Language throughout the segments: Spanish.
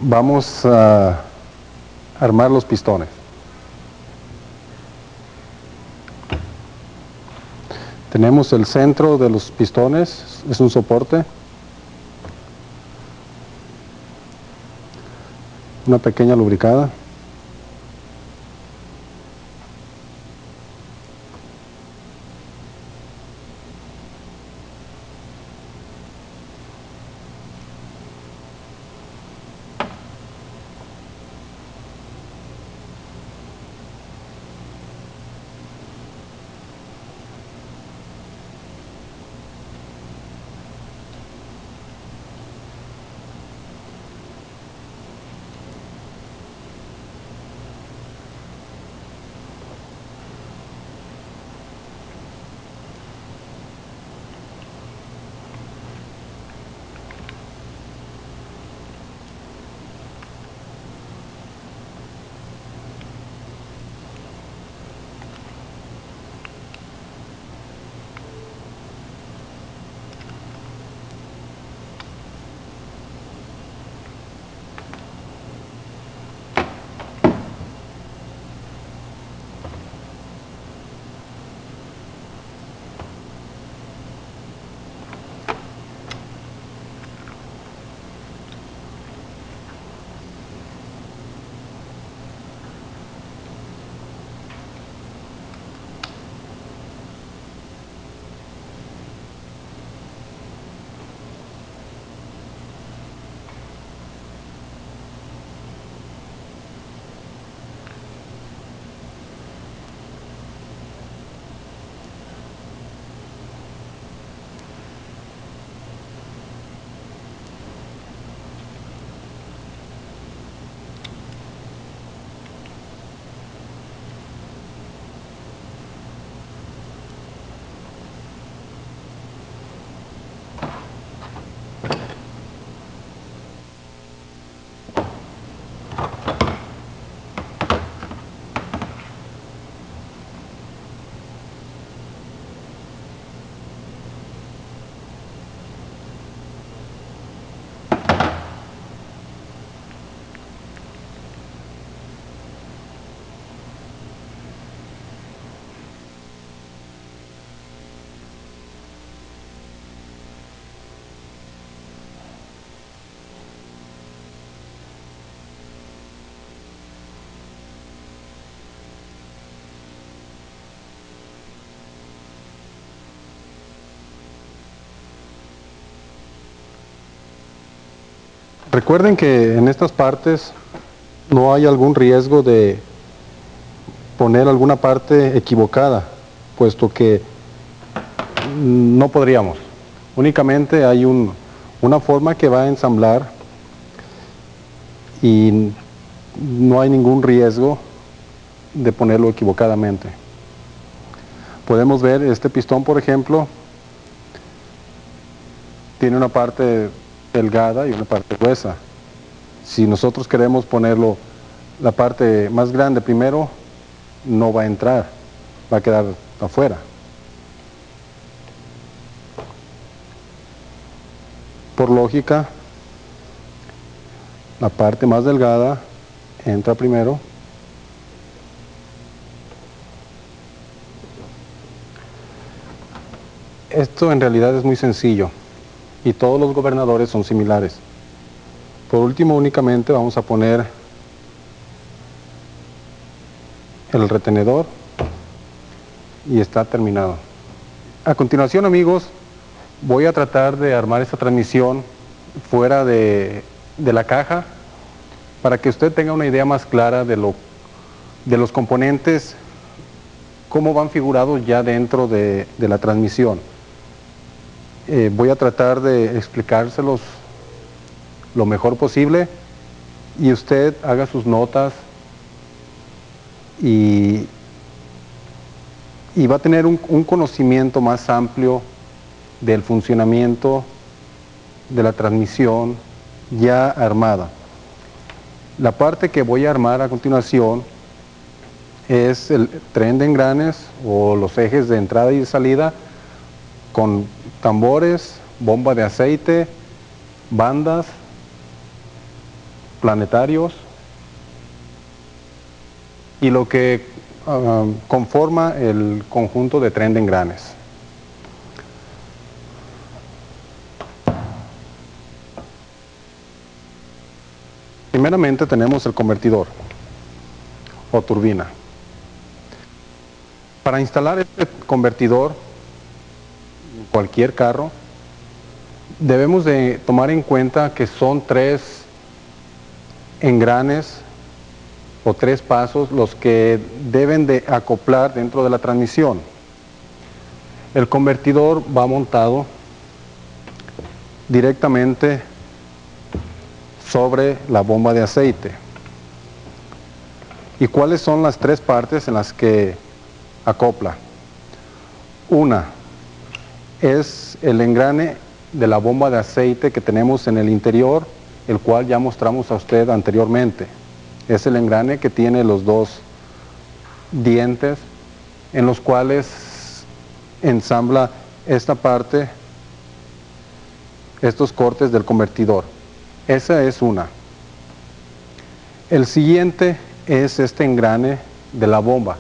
Vamos a armar los pistones. Tenemos el centro de los pistones, es un soporte. Una pequeña lubricada. Recuerden que en estas partes no hay algún riesgo de poner alguna parte equivocada, puesto que no podríamos. Únicamente hay una forma que va a ensamblar y no hay ningún riesgo de ponerlo equivocadamente. Podemos ver este pistón, por ejemplo, tiene una parte delgada y una parte gruesa. Si nosotros queremos ponerlo la parte más grande primero, no va a entrar, va a quedar afuera. Por lógica, la parte más delgada entra primero. Esto en realidad es muy sencillo y todos los gobernadores son similares. Por último, únicamente vamos a poner el retenedor y está terminado. A continuación, amigos, voy a tratar de armar esta transmisión fuera de la caja para que usted tenga una idea más clara de los componentes, cómo van figurados ya dentro de la transmisión. Voy a tratar de explicárselos lo mejor posible y usted haga sus notas y va a tener un conocimiento más amplio del funcionamiento de la transmisión ya armada. La parte que voy a armar a continuación es el tren de engranes o los ejes de entrada y de salida con tambores, bomba de aceite, bandas planetarios y lo que conforma el conjunto de tren de engranes. Primeramente tenemos el convertidor o turbina. Para instalar este convertidor en cualquier carro, debemos de tomar en cuenta que son 3 engranes o 3 pasos los que deben de acoplar dentro de la transmisión. El convertidor va montado directamente sobre la bomba de aceite. ¿Y cuáles son las 3 partes en las que acopla? Una es el engrane de la bomba de aceite que tenemos en el interior, el cual ya mostramos a usted anteriormente. Es el engrane que tiene los 2 dientes en los cuales ensambla esta parte, estos cortes del convertidor. Esa es una. El siguiente es este engrane de la bomba.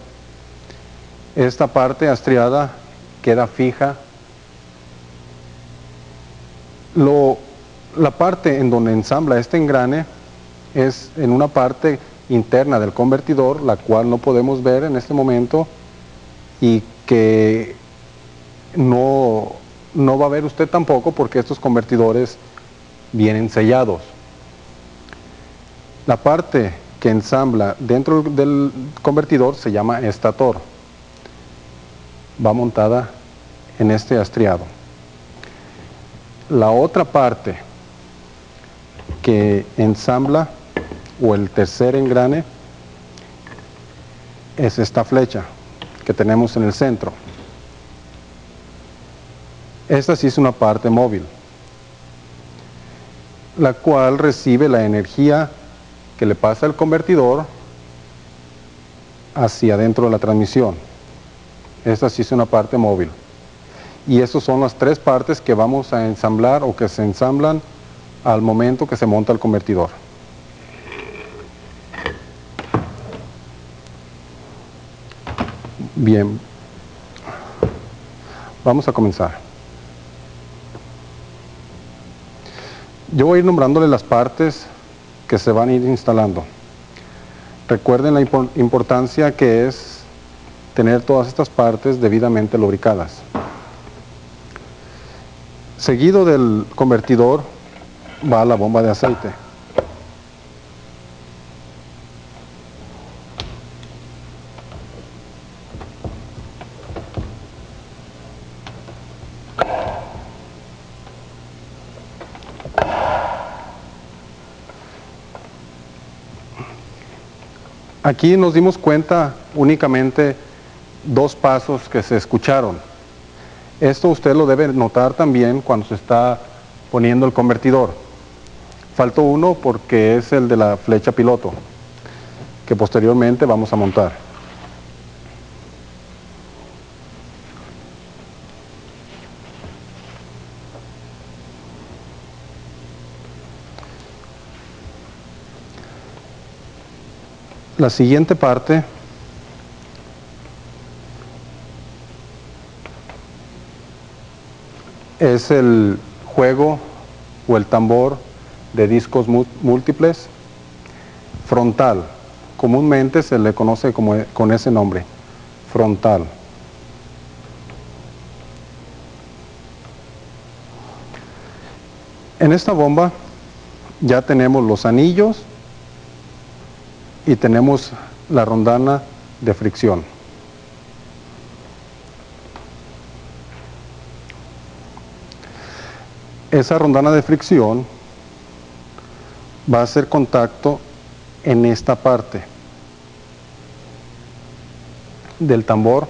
Esta parte estriada queda fija. La parte en donde ensambla este engrane es en una parte interna del convertidor, la cual no podemos ver en este momento y que no va a ver usted tampoco porque estos convertidores vienen sellados. La parte que ensambla dentro del convertidor se llama estator. Va montada en este estriado. La otra parte que ensambla, o el tercer engrane, es esta flecha que tenemos en el centro. Esta sí es una parte móvil, la cual recibe la energía que le pasa el convertidor hacia adentro de la transmisión. Esta sí es una parte móvil. Y estas son las 3 partes que vamos a ensamblar o que se ensamblan al momento que se monta el convertidor. Bien, vamos a comenzar. Yo voy a ir nombrándole las partes que se van a ir instalando. Recuerden la importancia que es tener todas estas partes debidamente lubricadas. Seguido del convertidor va la bomba de aceite. Aquí nos dimos cuenta únicamente 2 pasos que se escucharon. Esto usted lo debe notar también cuando se está poniendo el convertidor. Faltó uno porque es el de la flecha piloto, que posteriormente vamos a montar. La siguiente parte es el juego o el tambor de discos múltiples frontal. Comúnmente se le conoce con ese nombre, frontal. En esta bomba ya tenemos los anillos y tenemos la rondana de fricción. Esa rondana de fricción va a hacer contacto en esta parte del tambor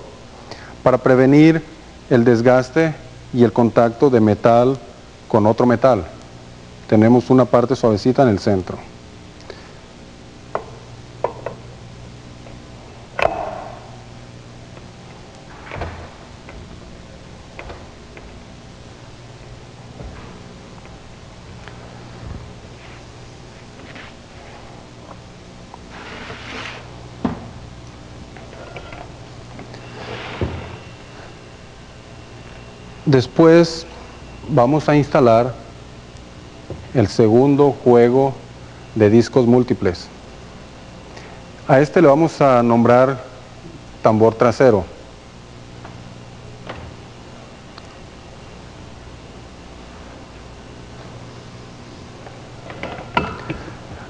para prevenir el desgaste y el contacto de metal con otro metal. Tenemos una parte suavecita en el centro. Después vamos a instalar el segundo juego de discos múltiples. A este le vamos a nombrar tambor trasero.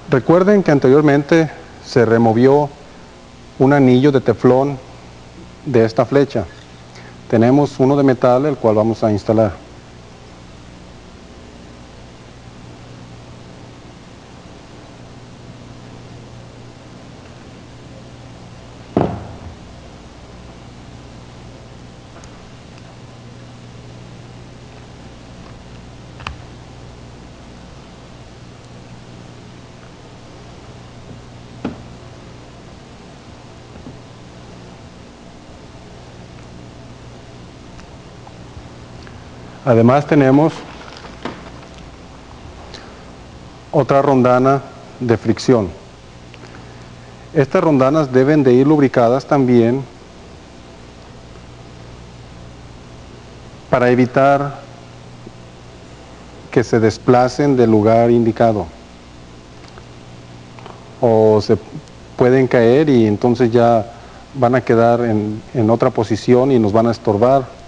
Recuerden que anteriormente se removió un anillo de teflón de esta flecha. Tenemos uno de metal, el cual vamos a instalar. Además tenemos otra rondana de fricción. Estas rondanas deben de ir lubricadas también para evitar que se desplacen del lugar indicado, o se pueden caer y entonces ya van a quedar en otra posición y nos van a estorbar.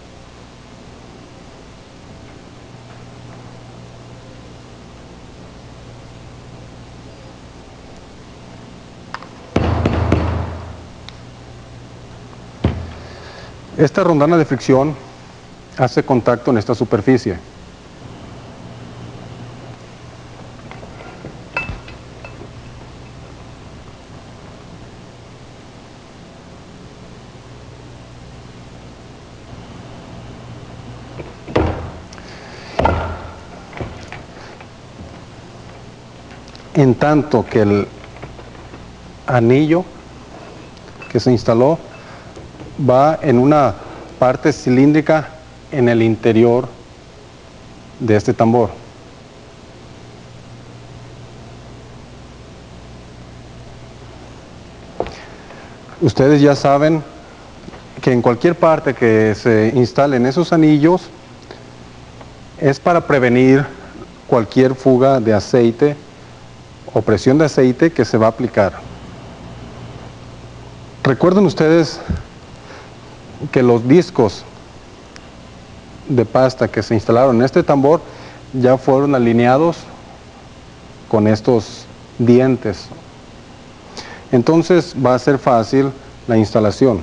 Esta rondana de fricción hace contacto en esta superficie. En tanto que el anillo que se instaló va en una parte cilíndrica en el interior de este tambor. Ustedes ya saben que en cualquier parte que se instalen esos anillos es para prevenir cualquier fuga de aceite o presión de aceite que se va a aplicar. Recuerden ustedes que los discos de pasta que se instalaron en este tambor ya fueron alineados con estos dientes. Entonces va a ser fácil la instalación.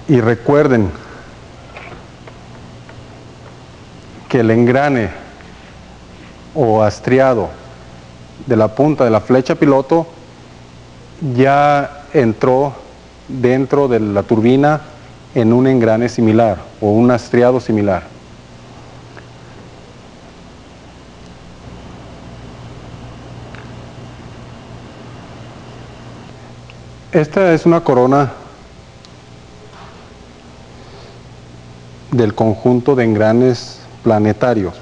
Y recuerden que el engrane o astriado de la punta de la flecha piloto ya entró dentro de la turbina en un engrane similar o un astriado similar. Esta es una corona del conjunto de engranes planetarios.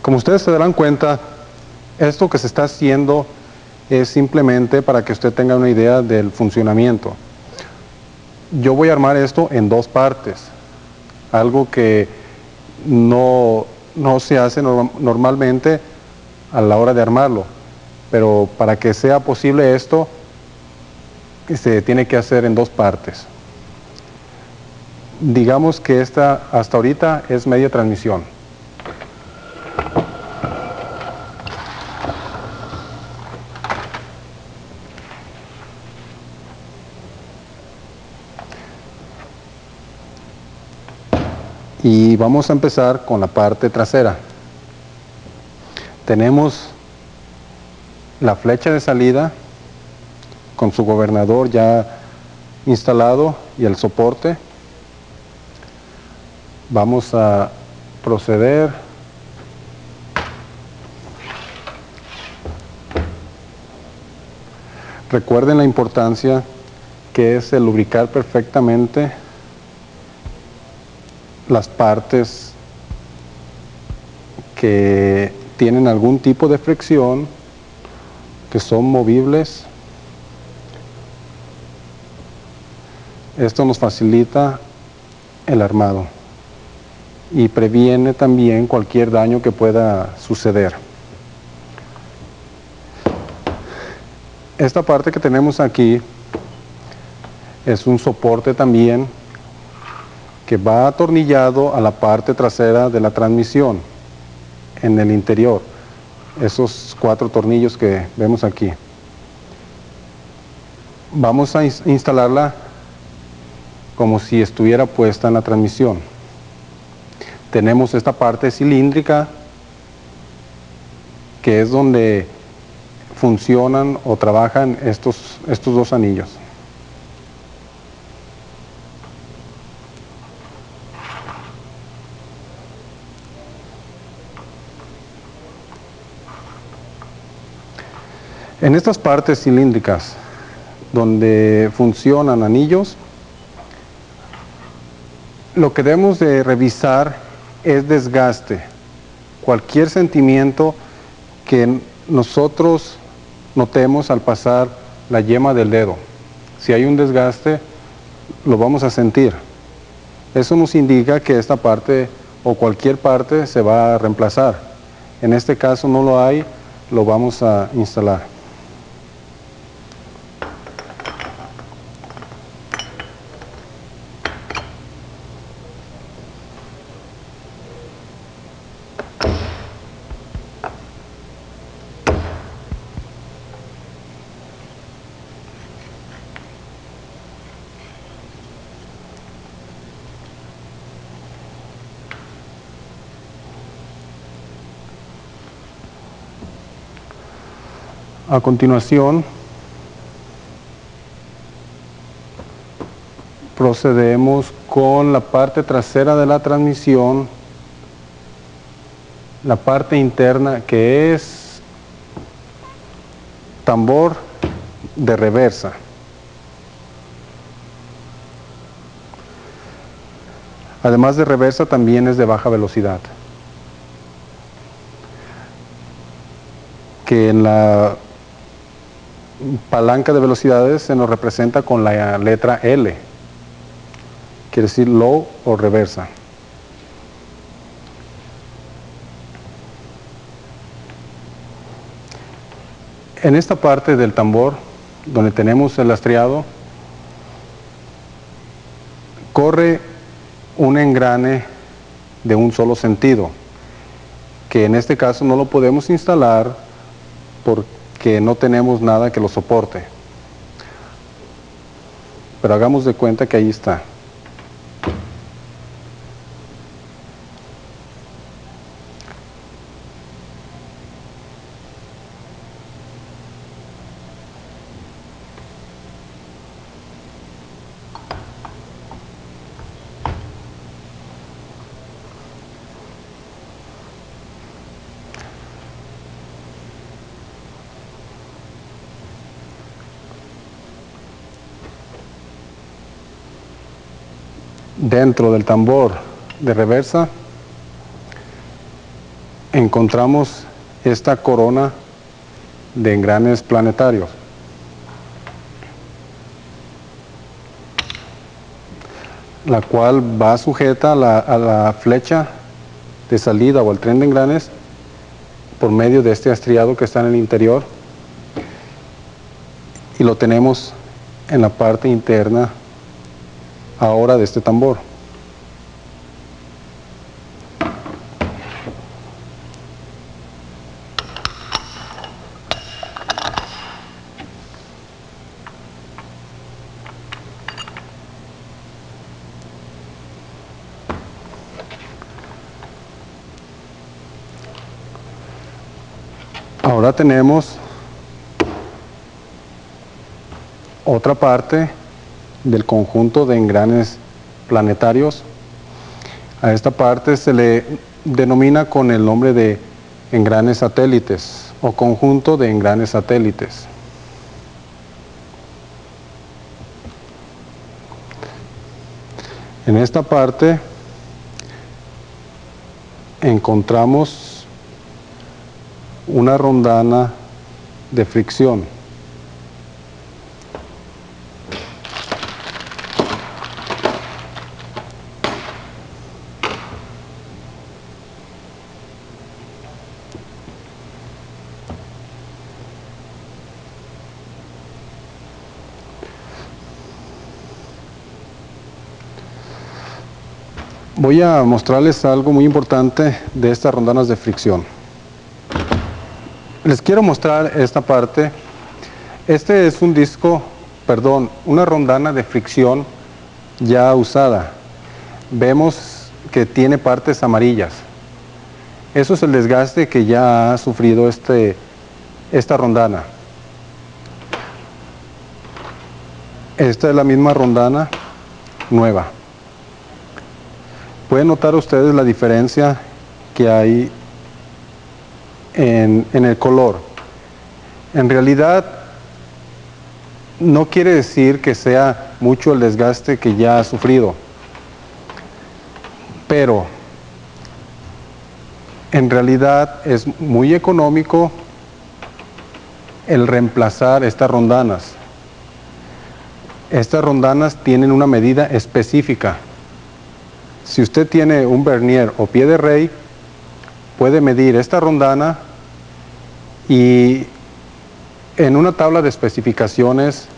Como ustedes se darán cuenta, esto que se está haciendo es simplemente para que usted tenga una idea del funcionamiento. Yo voy a armar esto en dos partes, algo que no se hace normalmente a la hora de armarlo, pero para que sea posible esto, se tiene que hacer en dos partes. Digamos que esta hasta ahorita es media transmisión. Y vamos a empezar con la parte trasera. Tenemos la flecha de salida con su gobernador ya instalado y el soporte. Vamos a proceder recuerden la importancia que es el lubricar perfectamente las partes que tienen algún tipo de fricción, que son movibles. Esto nos facilita el armado y previene también cualquier daño que pueda suceder. Esta parte que tenemos aquí es un soporte también que va atornillado a la parte trasera de la transmisión, en el interior, esos 4 tornillos que vemos aquí. Vamos a instalarla como si estuviera puesta en la transmisión. Tenemos esta parte cilíndrica que es donde funcionan o trabajan estos 2 anillos. En estas partes cilíndricas donde funcionan anillos, lo que debemos de revisar es desgaste. Cualquier sentimiento que nosotros notemos al pasar la yema del dedo. Si hay un desgaste, lo vamos a sentir. Eso nos indica que esta parte o cualquier parte se va a reemplazar. En este caso no lo hay, lo vamos a instalar. A continuación, procedemos con la parte trasera de la transmisión, la parte interna que es tambor de reversa. Además de reversa, también es de baja velocidad, que en la palanca de velocidades se nos representa con la letra L, quiere decir low o reversa. En esta parte del tambor, donde tenemos el lastreado, corre un engrane de un solo sentido, que en este caso no lo podemos instalar porque no tenemos nada que lo soporte. Pero hagamos de cuenta que ahí está. Dentro del tambor de reversa encontramos esta corona de engranes planetarios, la cual va sujeta a la flecha de salida o al tren de engranes por medio de este estriado que está en el interior, y lo tenemos en la parte interna ahora de este tambor. Ahora tenemos otra parte del conjunto de engranes planetarios. A esta parte se le denomina con el nombre de engranes satélites o conjunto de engranes satélites. En esta parte encontramos una rondana de fricción. Voy a mostrarles algo muy importante de estas rondanas de fricción. Les quiero mostrar esta parte. Este es un una rondana de fricción ya usada. Vemos que tiene partes amarillas. Eso es el desgaste que ya ha sufrido esta rondana. Esta es la misma rondana nueva. Pueden notar ustedes la diferencia que hay en el color. En realidad no quiere decir que sea mucho el desgaste que ya ha sufrido, pero en realidad es muy económico el reemplazar estas rondanas. Estas rondanas tienen una medida específica. Si usted tiene un vernier o pie de rey, puede medir esta rondana y en una tabla de especificaciones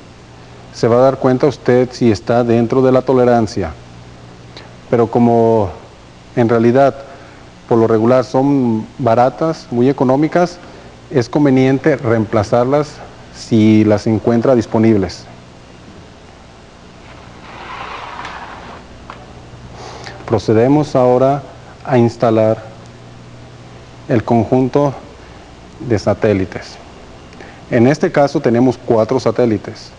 se va a dar cuenta usted si está dentro de la tolerancia. Pero como en realidad por lo regular son baratas, muy económicas, es conveniente reemplazarlas si las encuentra disponibles. Procedemos ahora a instalar el conjunto de satélites. En este caso tenemos 4 satélites.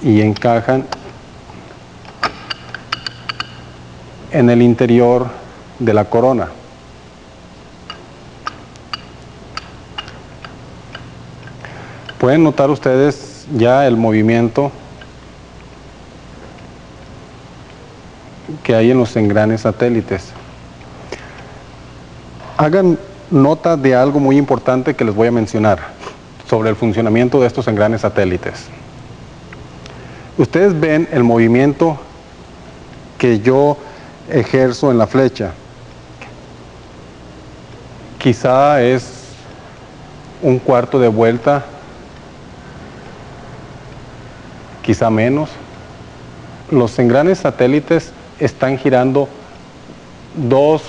Y encajan en el interior de la corona. Pueden notar ustedes ya el movimiento que hay en los engranes satélites. Hagan nota de algo muy importante que les voy a mencionar sobre el funcionamiento de estos engranes satélites. Ustedes ven el movimiento que yo ejerzo en la flecha. Quizá es un cuarto de vuelta, quizá menos. Los engranes satélites están girando 2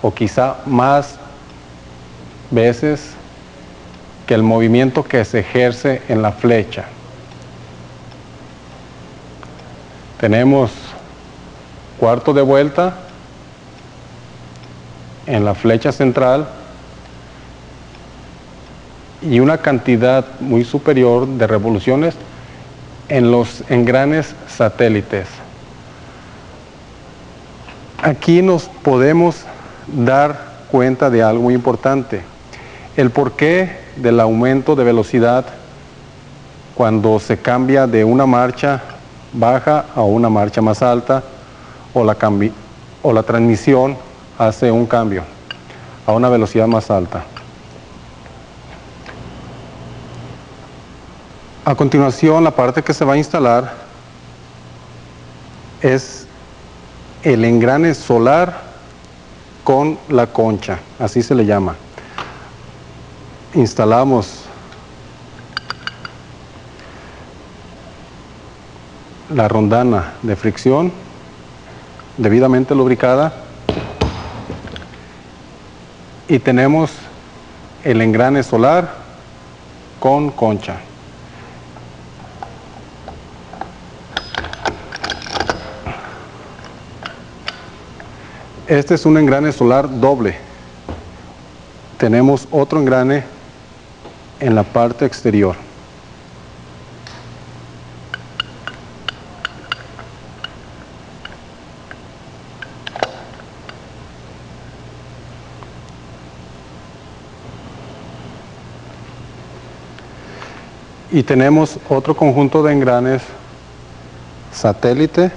o quizá más veces que el movimiento que se ejerce en la flecha. Tenemos cuarto de vuelta en la flecha central y una cantidad muy superior de revoluciones en los engranes satélites. Aquí nos podemos dar cuenta de algo muy importante: el porqué del aumento de velocidad cuando se cambia de una marcha baja a una marcha más alta, o la transmisión hace un cambio a una velocidad más alta. A continuación, la parte que se va a instalar es el engrane solar con la concha, así se le llama. Instalamos la rondana de fricción debidamente lubricada y tenemos el engrane solar con concha. Este es un engrane solar doble. Tenemos otro engrane en la parte exterior. Y tenemos otro conjunto de engranes satélite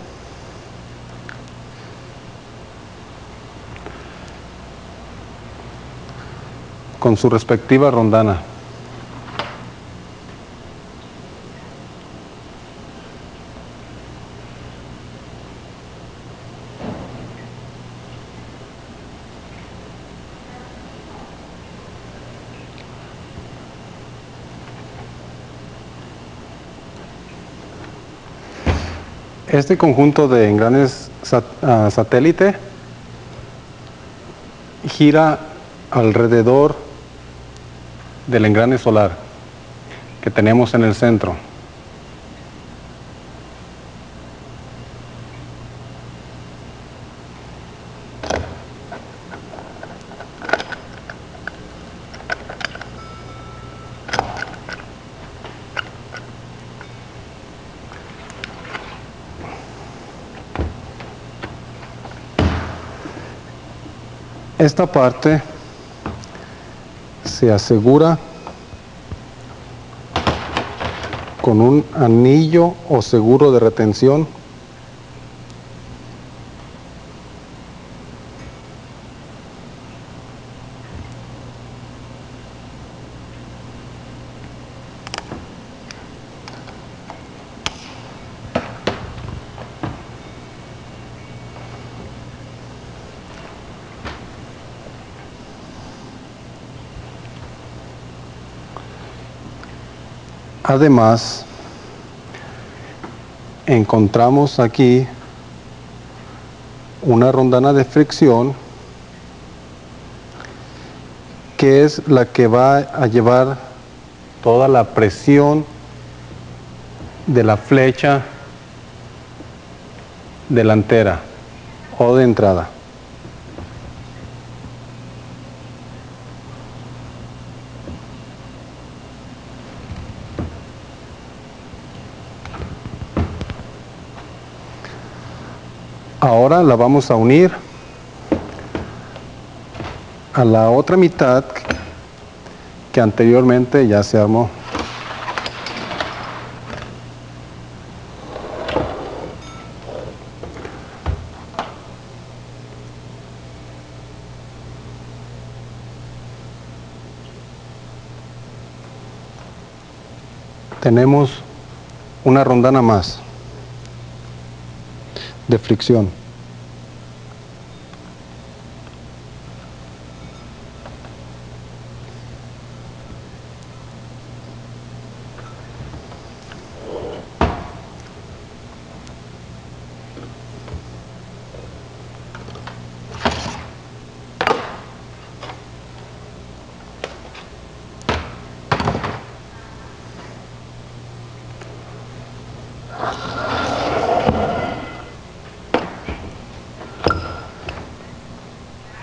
con su respectiva rondana. Este conjunto de engranes satélite gira alrededor del engrane solar que tenemos en el centro. Esta parte se asegura con un anillo o seguro de retención . Además, encontramos aquí una rondana de fricción que es la que va a llevar toda la presión de la flecha delantera o de entrada. Ahora la vamos a unir a la otra mitad que anteriormente ya se armó. Tenemos una rondana más de fricción.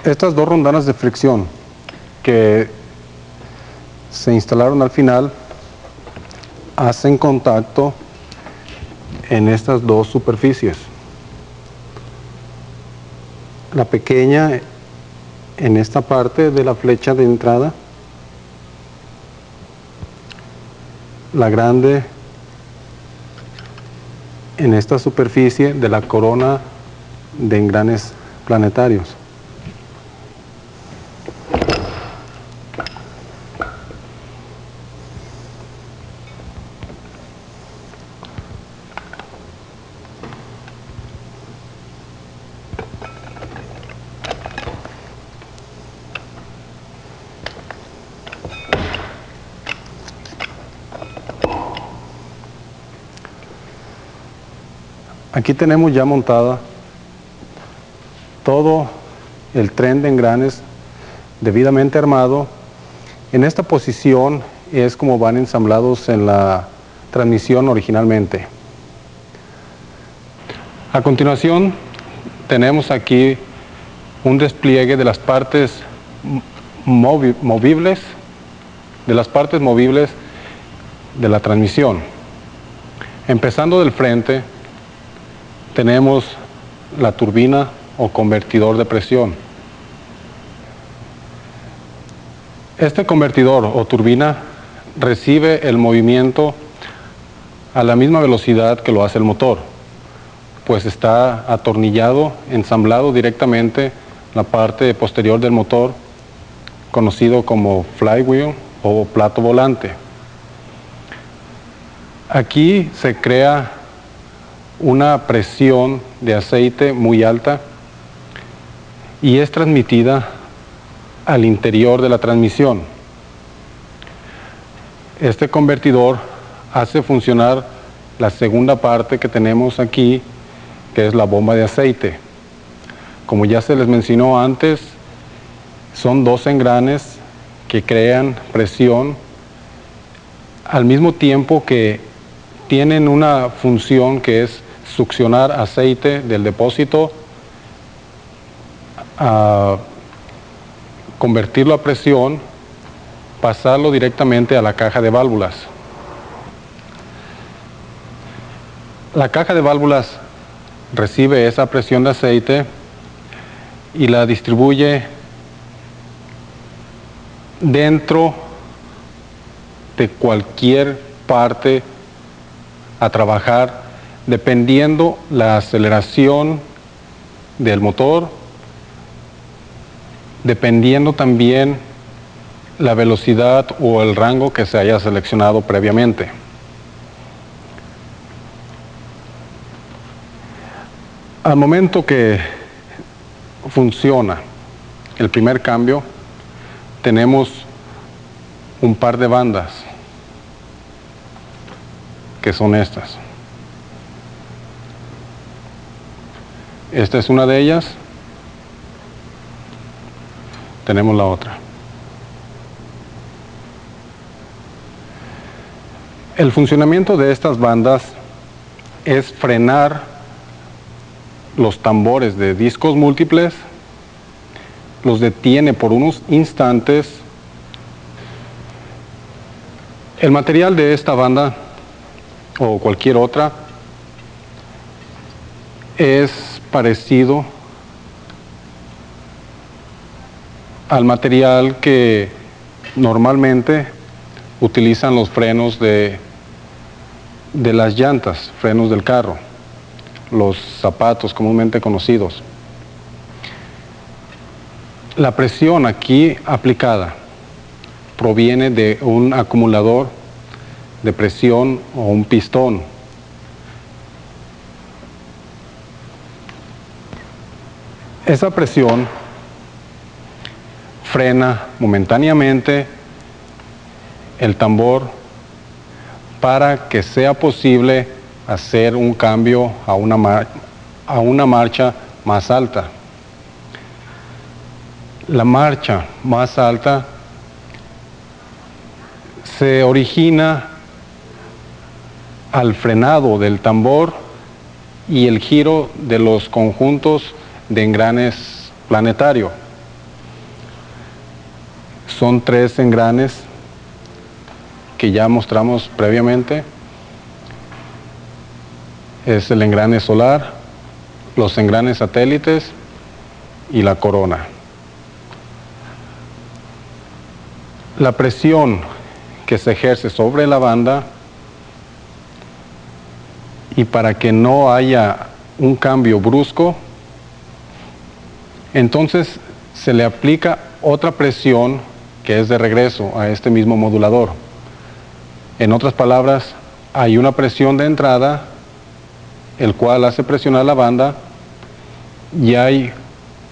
Estas dos rondanas de fricción que se instalaron al final hacen contacto en estas dos superficies. La pequeña en esta parte de la flecha de entrada, la grande en esta superficie de la corona de engranes planetarios. Aquí tenemos ya montada todo el tren de engranes debidamente armado. En esta posición es como van ensamblados en la transmisión originalmente. A continuación tenemos aquí un despliegue de las partes movibles, de la transmisión. Empezando del frente, tenemos la turbina o convertidor de presión. Este convertidor o turbina recibe el movimiento a la misma velocidad que lo hace el motor, pues está atornillado, ensamblado directamente la parte posterior del motor, conocido como flywheel o plato volante. Aquí se crea una presión de aceite muy alta y es transmitida al interior de la transmisión. Este convertidor hace funcionar la segunda parte que tenemos aquí, que es la bomba de aceite. Como ya se les mencionó antes, son dos engranes que crean presión al mismo tiempo que tienen una función que es succionar aceite del depósito, convertirlo a presión, pasarlo directamente a la caja de válvulas. La caja de válvulas recibe esa presión de aceite y la distribuye dentro de cualquier parte a trabajar, dependiendo la aceleración del motor, dependiendo también la velocidad o el rango que se haya seleccionado previamente. Al momento que funciona el primer cambio, tenemos un par de bandas, que son estas. Esta es una de ellas. Tenemos la otra. El funcionamiento de estas bandas es frenar los tambores de discos múltiples, los detiene por unos instantes. El material de esta banda o cualquier otra es parecido al material que normalmente utilizan los frenos de las llantas, frenos del carro, los zapatos comúnmente conocidos. La presión aquí aplicada proviene de un acumulador de presión o un pistón. Esa presión frena momentáneamente el tambor para que sea posible hacer un cambio a una marcha más alta. La marcha más alta se origina al frenado del tambor y el giro de los conjuntos de engranes planetario. Son 3 engranes que ya mostramos previamente. Es el engrane solar, los engranes satélites y la corona. La presión que se ejerce sobre la banda, y para que no haya un cambio brusco, entonces se le aplica otra presión que es de regreso a este mismo modulador. En otras palabras, hay una presión de entrada, el cual hace presionar la banda, y hay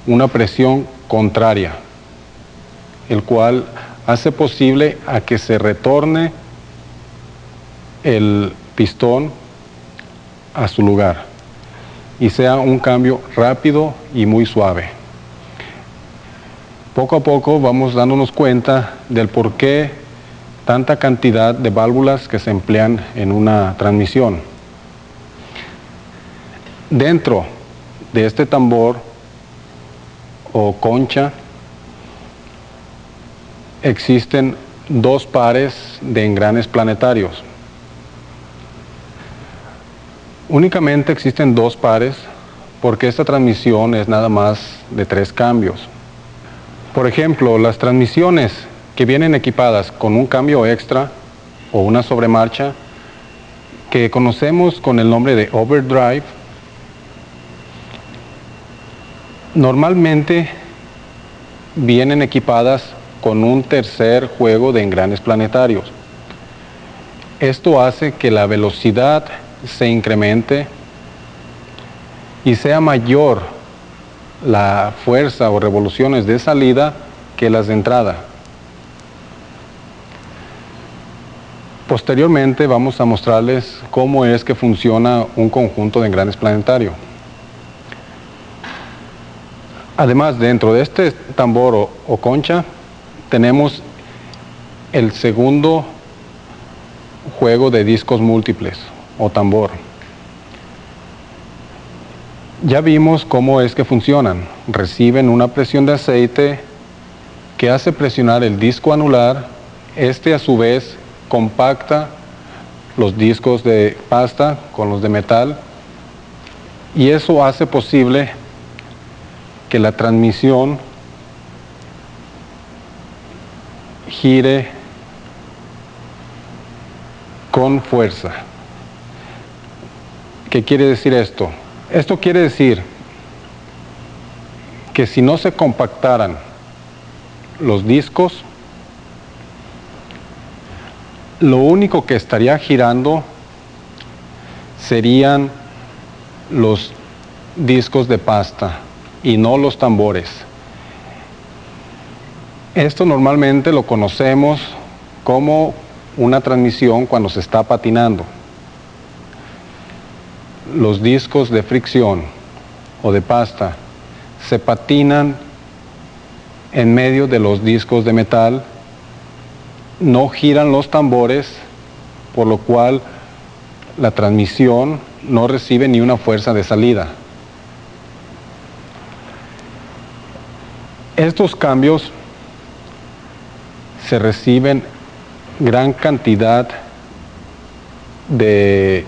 una presión contraria, el cual hace posible a que se retorne el pistón a su lugar y sea un cambio rápido y muy suave. Poco a poco vamos dándonos cuenta del por qué tanta cantidad de válvulas que se emplean en una transmisión. Dentro de este tambor o concha, existen dos pares de engranes planetarios. Únicamente existen dos pares porque esta transmisión es nada más de 3 cambios. Por ejemplo, las transmisiones que vienen equipadas con un cambio extra o una sobremarcha, que conocemos con el nombre de overdrive, normalmente vienen equipadas con un tercer juego de engranes planetarios. Esto hace que la velocidad se incremente y sea mayor la fuerza o revoluciones de salida que las de entrada. Posteriormente vamos a mostrarles cómo es que funciona un conjunto de engranes planetario. Además, dentro de este tambor o concha, tenemos el segundo juego de discos múltiples o tambor. Ya vimos cómo es que funcionan. Reciben una presión de aceite que hace presionar el disco anular. Este a su vez compacta los discos de pasta con los de metal y eso hace posible que la transmisión gire con fuerza. ¿Qué quiere decir esto? Esto quiere decir que si no se compactaran los discos, lo único que estaría girando serían los discos de pasta y no los tambores. Esto normalmente lo conocemos como una transmisión cuando se está patinando. Los discos de fricción o de pasta se patinan en medio de los discos de metal, no giran los tambores, por lo cual la transmisión no recibe ni una fuerza de salida. Estos cambios se reciben gran cantidad de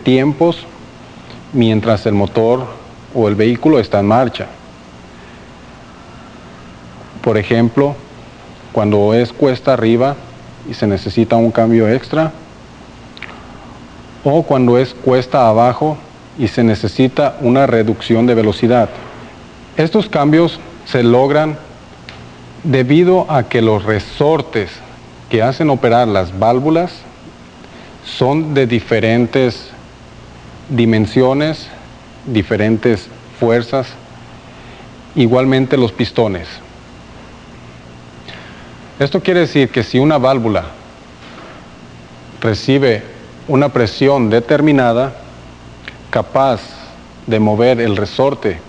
tiempos mientras el motor o el vehículo está en marcha. Por ejemplo, cuando es cuesta arriba y se necesita un cambio extra, o cuando es cuesta abajo y se necesita una reducción de velocidad. Estos cambios se logran debido a que los resortes que hacen operar las válvulas son de diferentes dimensiones, diferentes fuerzas, igualmente los pistones. Esto quiere decir que si una válvula recibe una presión determinada, capaz de mover el resorte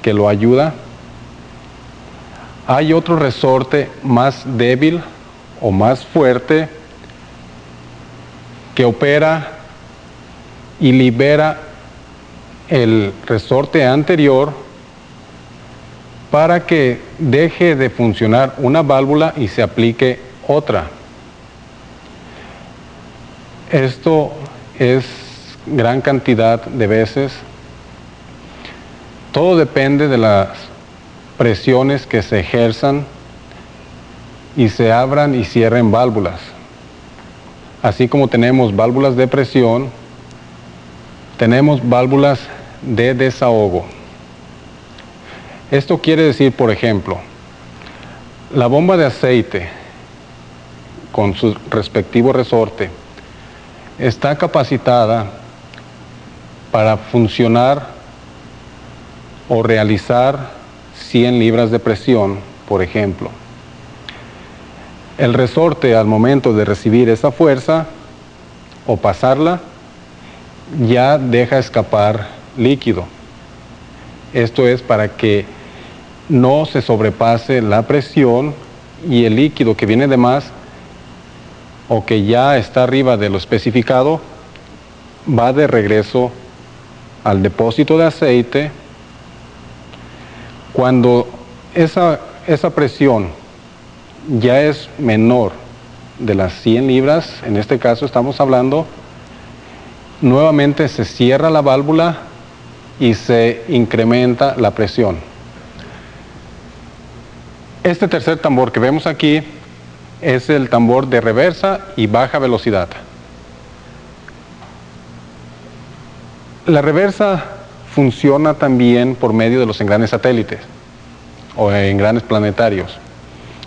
que lo ayuda, hay otro resorte más débil o más fuerte que opera y libera el resorte anterior para que deje de funcionar una válvula y se aplique otra. Esto es gran cantidad de veces. Todo depende de las presiones que se ejerzan y se abran y cierren válvulas. Así como tenemos válvulas de presión, tenemos válvulas de desahogo. Esto quiere decir, por ejemplo, la bomba de aceite con su respectivo resorte está capacitada para funcionar o realizar 100 libras de presión, por ejemplo. El resorte, al momento de recibir esa fuerza o pasarla, ya deja escapar líquido. Esto es para que no se sobrepase la presión y el líquido que viene de más o que ya está arriba de lo especificado va de regreso al depósito de aceite Cuando esa presión ya es menor de las 100 libras, en este caso estamos hablando, nuevamente se cierra la válvula y se incrementa la presión. Este tercer tambor que vemos aquí es el tambor de reversa y baja velocidad. La reversa funciona también por medio de los engranes satélites o engranes planetarios.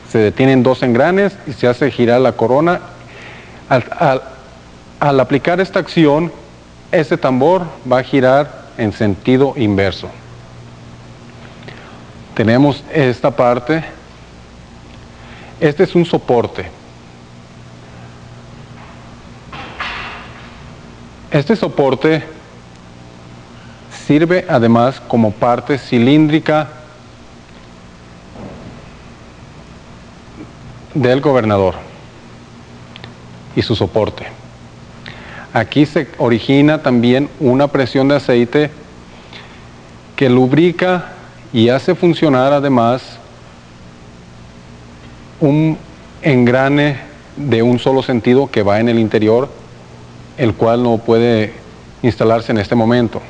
Se detienen dos engranes y se hace girar la corona. Al aplicar esta acción, ese tambor va a girar en sentido inverso. Tenemos esta parte. Este es un soporte. Este soporte sirve además como parte cilíndrica del gobernador y su soporte. Aquí se origina también una presión de aceite que lubrica y hace funcionar además un engrane de un solo sentido que va en el interior, el cual no puede instalarse en este momento.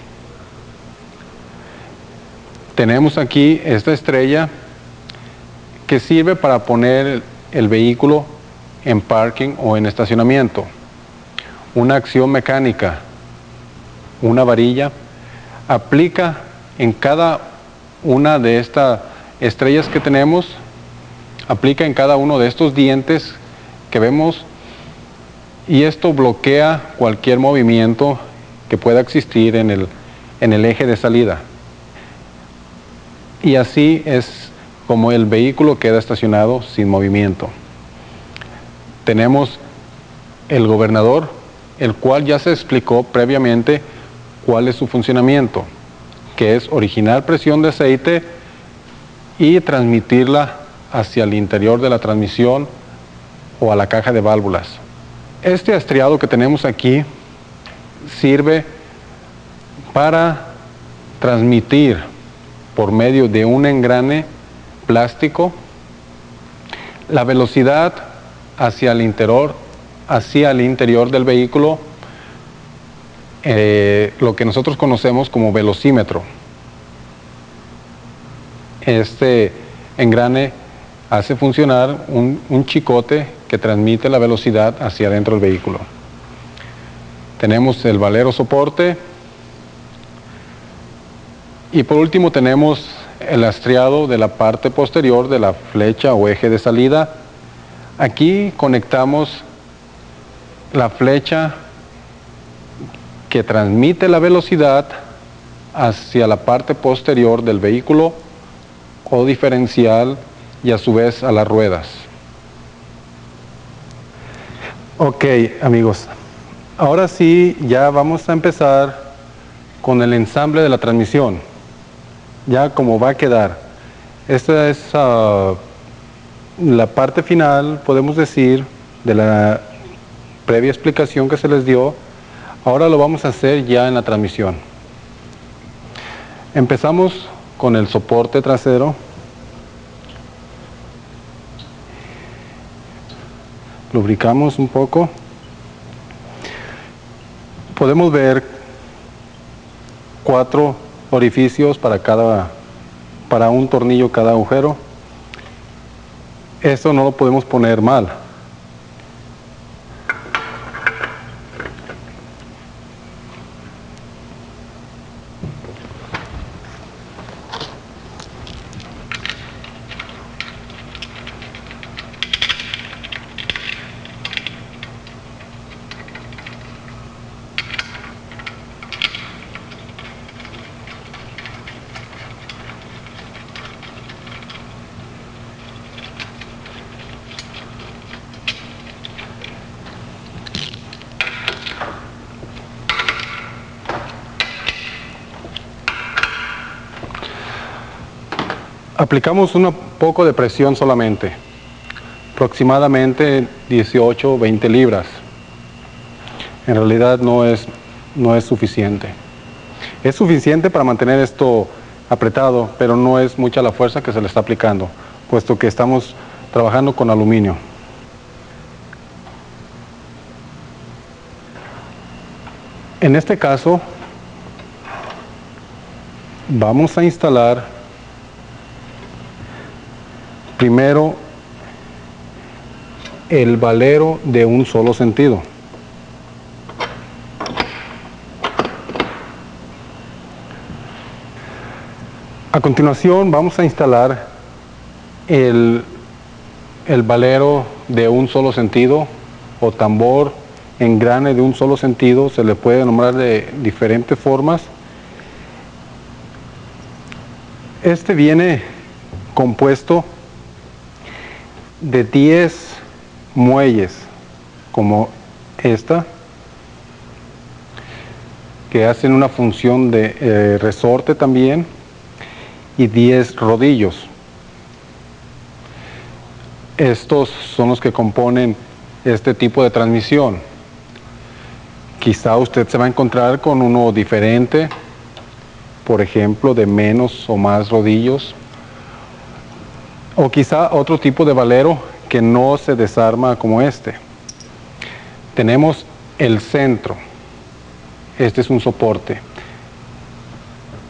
Tenemos aquí esta estrella que sirve para poner el vehículo en parking o en estacionamiento. Una acción mecánica, una varilla, aplica en cada una de estas estrellas que tenemos, aplica en cada uno de estos dientes que vemos, y esto bloquea cualquier movimiento que pueda existir en el eje de salida. Y así es como el vehículo queda estacionado sin movimiento. Tenemos el gobernador, el cual ya se explicó previamente cuál es su funcionamiento, que es originar presión de aceite y transmitirla hacia el interior de la transmisión o a la caja de válvulas. Este estriado que tenemos aquí sirve para transmitir por medio de un engrane plástico la velocidad hacia el interior del vehículo, lo que nosotros conocemos como velocímetro. Este engrane hace funcionar un chicote que transmite la velocidad hacia adentro del vehículo. Tenemos el valero soporte y por último tenemos el estriado de la parte posterior de la flecha o eje de salida. Aquí conectamos la flecha que transmite la velocidad hacia la parte posterior del vehículo o diferencial y a su vez a las ruedas. Ok, amigos, ahora sí ya vamos a empezar con el ensamble de la transmisión. Ya como va a quedar. Esta es la parte final, podemos decir, de la previa explicación que se les dio. Ahora lo vamos a hacer ya en la transmisión. Empezamos con el soporte trasero. Lubricamos un poco. Podemos ver 4 orificios para un tornillo cada agujero. Esto no lo podemos poner mal. Aplicamos un poco de presión solamente, aproximadamente 18 o 20 libras. En realidad no es suficiente. Es suficiente para mantener esto apretado, pero no es mucha la fuerza que se le está aplicando, puesto que estamos trabajando con aluminio. En este caso, vamos a instalar primero el valero de un solo sentido. A continuación vamos a instalar el valero de un solo sentido o tambor engrane de un solo sentido, se le puede nombrar de diferentes formas. Este viene compuesto de 10 muelles como esta, que hacen una función de resorte también, y 10 rodillos. Estos son los que componen este tipo de transmisión. Quizá usted se va a encontrar con uno diferente, por ejemplo, de menos o más rodillos, o quizá otro tipo de valero que no se desarma como este. Tenemos el centro. Este es un soporte.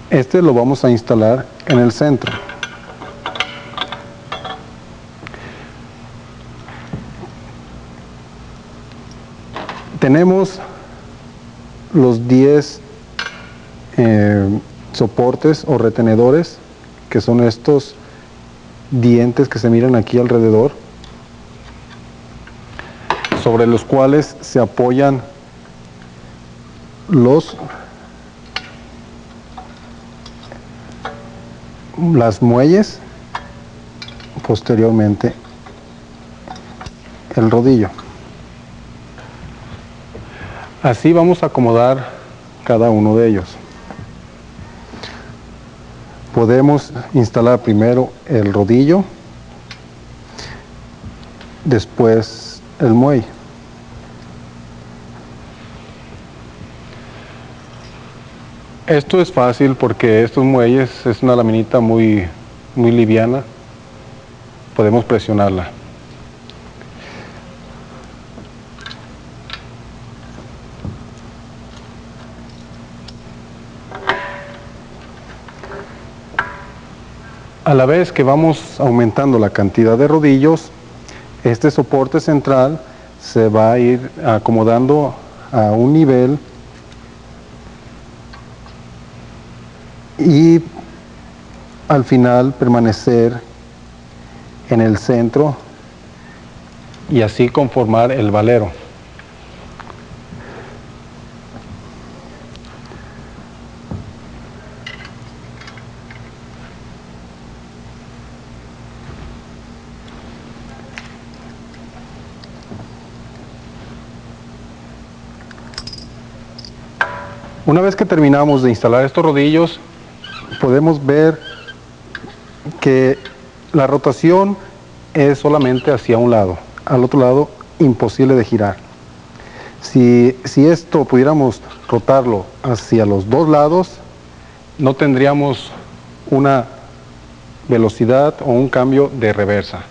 Este lo vamos a instalar en el centro. Tenemos los 10 soportes o retenedores, que son estos dientes que se miran aquí alrededor, sobre los cuales se apoyan las muelles, posteriormente el rodillo. Así vamos a acomodar cada uno de ellos. Podemos instalar primero el rodillo, después el muelle. Esto es fácil porque estos muelles es una laminita muy liviana, podemos presionarla. A la vez que vamos aumentando la cantidad de rodillos, este soporte central se va a ir acomodando a un nivel y al final permanecer en el centro y así conformar el valero. Una vez que terminamos de instalar estos rodillos, podemos ver que la rotación es solamente hacia un lado, al otro lado imposible de girar. Si esto pudiéramos rotarlo hacia los dos lados, no tendríamos una velocidad o un cambio de reversa.